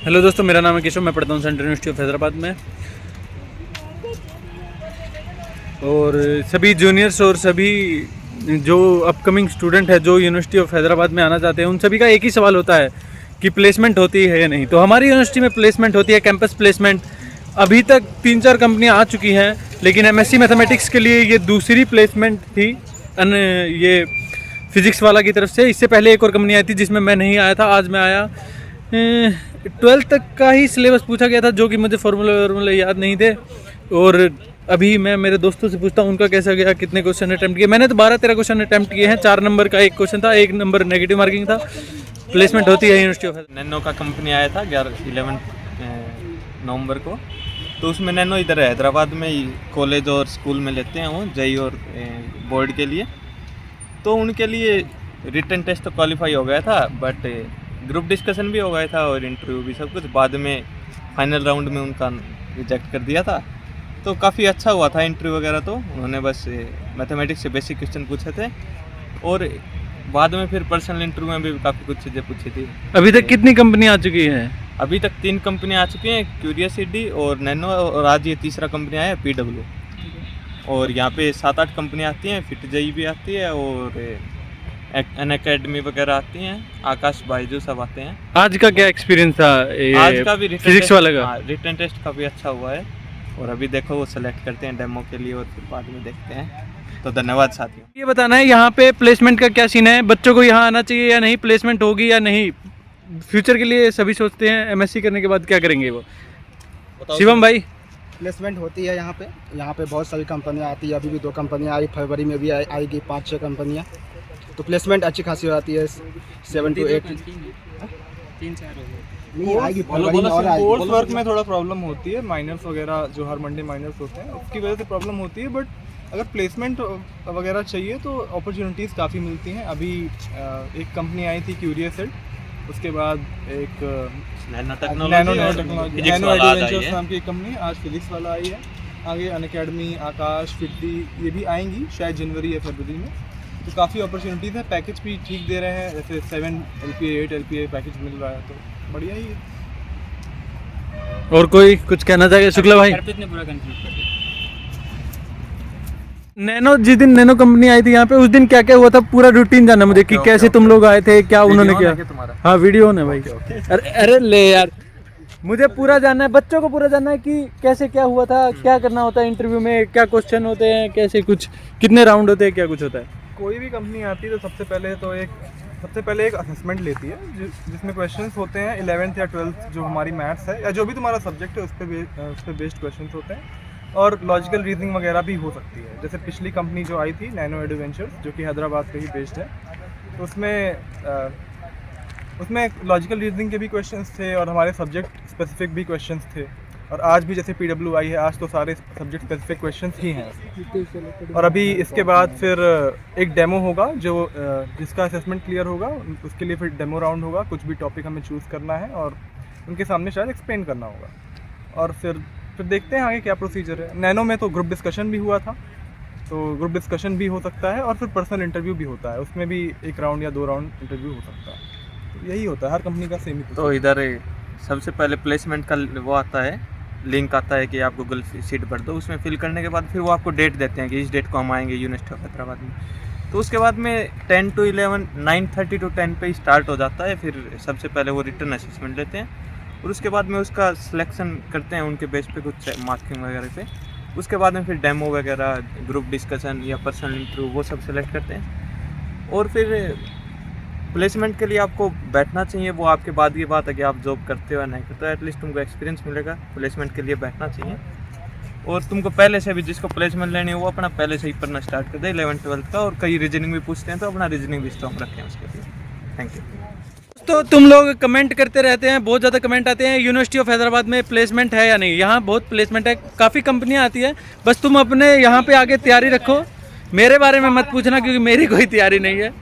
Hello दोस्तों, मेरा नाम है केशव। मैं पढ़ता हूँ सेंट्रल यूनिवर्सिटी ऑफ हैदराबाद में। और सभी जूनियर्स और सभी जो अपकमिंग स्टूडेंट है जो यूनिवर्सिटी ऑफ हैदराबाद में आना चाहते हैं, उन सभी का एक ही सवाल होता है कि प्लेसमेंट होती है या नहीं। तो हमारी यूनिवर्सिटी में प्लेसमेंट होती है, कैंपस प्लेसमेंट। अभी तक 3-4 कंपनियाँ आ चुकी हैं, लेकिन एमएससी मैथमेटिक्स के लिए ये दूसरी प्लेसमेंट थी। ये फिज़िक्स वाला की तरफ से। इससे पहले एक और कंपनी आई थी जिसमें मैं नहीं आया था। आज मैं आया। 12th तक का ही सिलेबस पूछा गया था, जो कि मुझे फॉर्मूले याद नहीं थे। और अभी मैं मेरे दोस्तों से पूछता हूँ उनका कैसा गया, कितने क्वेश्चन अटैम्प्ट किए। मैंने तो 12-13 क्वेश्चन अटैम्प्ट किए हैं। 4 नंबर का एक क्वेश्चन था, 1 नंबर नेगेटिव मार्किंग था। प्लेसमेंट होती है यूनिवर्सिटी ऑफ नैनो का कंपनी आया था 11 नवंबर को। तो उसमें नैनो इधर हैदराबाद में ही कॉलेज और स्कूल में लेते हैं वो जेई और बोर्ड के लिए। तो उनके लिए रिटन टेस्ट तो क्वालिफाई हो गया था, बट ग्रुप डिस्कशन भी हो गया था और इंटरव्यू भी, सब कुछ। बाद में फाइनल राउंड में उनका रिजेक्ट कर दिया था। तो काफ़ी अच्छा हुआ था इंटरव्यू वगैरह। तो उन्होंने बस मैथमेटिक्स से बेसिक क्वेश्चन पूछे थे और बाद में फिर पर्सनल इंटरव्यू में भी काफ़ी कुछ चीज़ें पूछी थी। अभी तक कितनी कंपनी आ चुकी है? अभी तक 3 कंपनियाँ आ चुकी हैं, क्यूरियसिटी और नैनो, और आज ये तीसरा कंपनी आया है पीडब्ल्यू। और यहाँ पे 7-8 कंपनियाँ आती हैं, फिट जेई भी आती है और अनअकैडमी वगैरह आती हैं, आकाश बायजू सब आते हैं। आज का क्या एक्सपीरियंस था आज का भी फिजिक्स वाले का? रिटन टेस्ट काफ़ी अच्छा हुआ है। और अभी देखो वो सेलेक्ट करते हैं डेमो के लिए और फिर बाद में देखते हैं। तो धन्यवाद साथियों। ये बताना है यहाँ पे प्लेसमेंट का क्या सीन है, बच्चों को यहाँ आना चाहिए या नहीं, प्लेसमेंट होगी या नहीं। फ्यूचर के लिए सभी सोचते हैं एमएससी करने के बाद क्या करेंगे वो। शिवम भाई, प्लेसमेंट होती है यहाँ पे बहुत सारी कंपनियाँ आती है। अभी भी 2 कंपनियाँ आई, फरवरी में भी आएगी 5-6 कंपनियाँ। तो प्लेसमेंट अच्छी खासी आती है, 7 to 8 3-4 नहीं आएगी, फरवरी में और आएगी। कोर्स वर्क में थोड़ा प्रॉब्लम होती है, माइनर्स वगैरह जो हर मंडे माइनर्स होते हैं उसकी वजह से प्रॉब्लम होती है। बट अगर प्लेसमेंट वगैरह चाहिए तो अपॉर्चुनिटीज़ काफ़ी मिलती हैं। अभी एक कंपनी आई थी क्यूरियसिटी, उसके बाद एक नैनो टेक्नोलॉजी फिजिक्स नैनो वाला आज आई एडवेंचर्स है। नाम की एक कंपनी, आज फिजिक्स वाला आई है। आगे अनअकैडमी, आकाश, फिट्टी ये भी आएंगी शायद जनवरी या फरवरी में। तो काफ़ी अपॉर्चुनिटीज़ है। पैकेज भी ठीक दे रहे हैं, जैसे 7 LPA 8 LPA पैकेज मिल रहा है, तो बढ़िया ही है। और कोई कुछ कहना चाहेगा? शुक्ला भाई, अर्पित ने पूरा कंक्लूड कर दिया। नैनो, जिस दिन नैनो कंपनी आई थी यहाँ पे, उस दिन क्या क्या हुआ था पूरा रूटीन जानना मुझे, कि कैसे तुम लोग आए थे, क्या उन्होंने किया। हाँ, वीडियो है भाई। अरे ले यार, मुझे पूरा जानना है, बच्चों को पूरा जानना है कि कैसे क्या हुआ था, क्या करना होता है इंटरव्यू में, क्या क्वेश्चन होते हैं, कैसे कुछ, कितने राउंड होते हैं, क्या कुछ होता है। कोई भी कंपनी आती है तो सबसे पहले एक असेसमेंट लेती है, जिसमें क्वेश्चंस होते हैं 11th या 12th जो हमारी मैथ्स है या जो भी तुम्हारा सब्जेक्ट है उस पर बेस्ड क्वेश्चंस होते हैं। और लॉजिकल रीजनिंग वगैरह भी हो सकती है। जैसे पिछली कंपनी जो आई थी नैनो एडवेंचर्स, जो कि हैदराबाद पे ही बेस्ड है, तो उसमें लॉजिकल रीजनिंग के भी क्वेश्चंस थे और हमारे सब्जेक्ट स्पेसिफिक भी क्वेश्चंस थे। और आज भी जैसे पीडब्ल्यू आई है, आज तो सारे सब्जेक्ट स्पेसिफिक क्वेश्चंस ही हैं उसमें। और अभी इसके बाद फिर एक डेमो होगा, जो जिसका असेसमेंट क्लियर होगा उसके लिए फिर डेमो राउंड होगा। कुछ भी टॉपिक हमें चूज़ करना है और उनके सामने शायद एक्सप्लेन करना होगा। और फिर देखते हैं आगे क्या प्रोसीजर है। नैनो में तो ग्रुप डिस्कशन भी हुआ था, तो ग्रुप डिस्कशन भी हो सकता है और फिर पर्सनल इंटरव्यू भी होता है। उसमें भी 1 राउंड या 2 राउंड इंटरव्यू हो सकता है। तो यही होता है, हर कंपनी का सेम ही। तो इधर सबसे पहले प्लेसमेंट का वो आता है, लिंक आता है कि आप गूगल शीट भर दो। उसमें फिल करने के बाद फिर वो आपको डेट देते हैं कि इस डेट को हम आएंगे यूनिवर्सिटी ऑफ हैदराबाद में। तो उसके बाद में 10 to 11, 9:30 to 10 पे स्टार्ट हो जाता है। फिर सबसे पहले वो रिटर्न असेसमेंट लेते हैं और उसके बाद में उसका सिलेक्शन करते हैं उनके बेस पे, कुछ मार्किंग वगैरह पे। उसके बाद में फिर डेमो वगैरह, ग्रुप डिस्कशन या पर्सनल इंटरव्यू, वो सब सेलेक्ट करते हैं। और फिर प्लेसमेंट के लिए आपको बैठना चाहिए। वो आपके बाद की बात है कि आप जॉब करते हो या नहीं करते हो, एटलीस्ट तुमको एक्सपीरियंस मिलेगा। प्लेसमेंट के लिए बैठना चाहिए। और तुमको पहले से भी, जिसको प्लेसमेंट लेनी है वो अपना पहले से ही पढ़ना स्टार्ट कर दे 11th-12th का। और कई रीजनिंग भी पूछते हैं तो अपना रीजनिंग भी स्ट्रॉन्ग रखें उसके लिए। Thank you. तो तुम लोग कमेंट करते रहते हैं, बहुत ज़्यादा कमेंट आते हैं यूनिवर्सिटी ऑफ हैदराबाद में प्लेसमेंट है या नहीं। यहाँ बहुत प्लेसमेंट है, काफ़ी कंपनियाँ आती है। बस तुम अपने यहाँ पे आके तैयारी रखो। मेरे बारे में मत पूछना क्योंकि मेरी कोई तैयारी नहीं है।